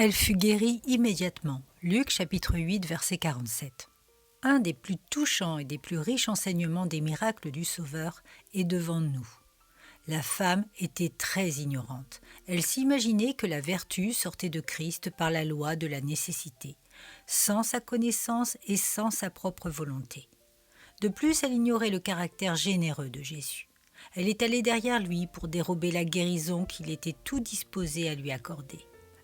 Elle fut guérie immédiatement. Luc chapitre 8, verset 47. Un des plus touchants et des plus riches enseignements des miracles du Sauveur est devant nous. La femme était très ignorante. Elle s'imaginait que la vertu sortait de Christ par la loi de la nécessité, sans sa connaissance et sans sa propre volonté. De plus, elle ignorait le caractère généreux de Jésus. Elle est allée derrière lui pour dérober la guérison qu'il était tout disposé à lui accorder.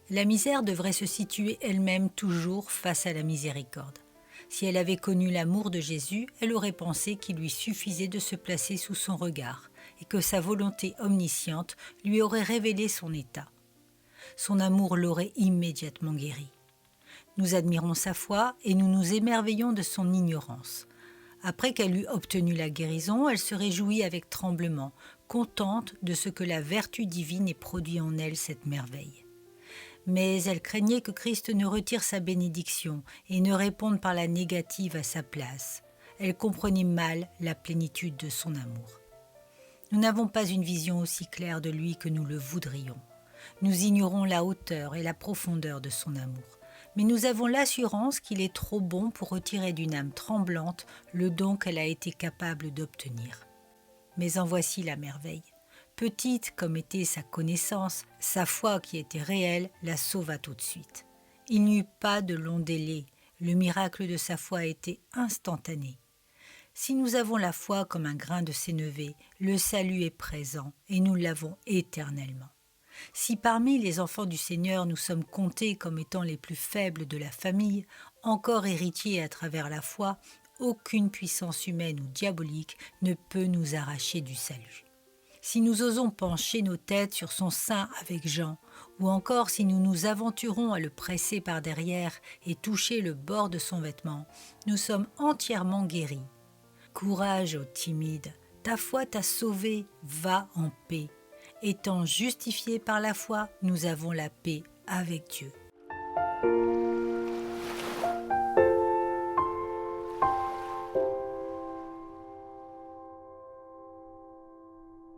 La misère devrait se situer elle-même toujours face à la miséricorde. Si elle avait connu l'amour de Jésus, elle aurait pensé qu'il lui suffisait de se placer sous son regard et que sa volonté omnisciente lui aurait révélé son état. Son amour l'aurait immédiatement guérie. Nous admirons sa foi et nous nous émerveillons de son ignorance. Après qu'elle eut obtenu la guérison, elle se réjouit avec tremblement, contente de ce que la vertu divine ait produit en elle cette merveille. Mais elle craignait que Christ ne retire sa bénédiction et ne réponde par la négative à sa place. Elle comprenait mal la plénitude de son amour. Nous n'avons pas une vision aussi claire de lui que nous le voudrions. Nous ignorons la hauteur et la profondeur de son amour. Mais nous avons l'assurance qu'il est trop bon pour retirer d'une âme tremblante le don qu'elle a été capable d'obtenir. Mais en voici la merveille. Petite comme était sa connaissance, sa foi qui était réelle la sauva tout de suite. Il n'y eut pas de long délai, le miracle de sa foi a été instantané. Si nous avons la foi comme un grain de sénévé, le salut est présent et nous l'avons éternellement. Si parmi les enfants du Seigneur nous sommes comptés comme étant les plus faibles de la famille, encore héritiers à travers la foi, aucune puissance humaine ou diabolique ne peut nous arracher du salut. Si nous osons pencher nos têtes sur son sein avec Jean, ou encore si nous nous aventurons à le presser par derrière et toucher le bord de son vêtement, nous sommes entièrement guéris. Courage, ô timide, ta foi t'a sauvé, va en paix. Étant justifiés par la foi, nous avons la paix avec Dieu.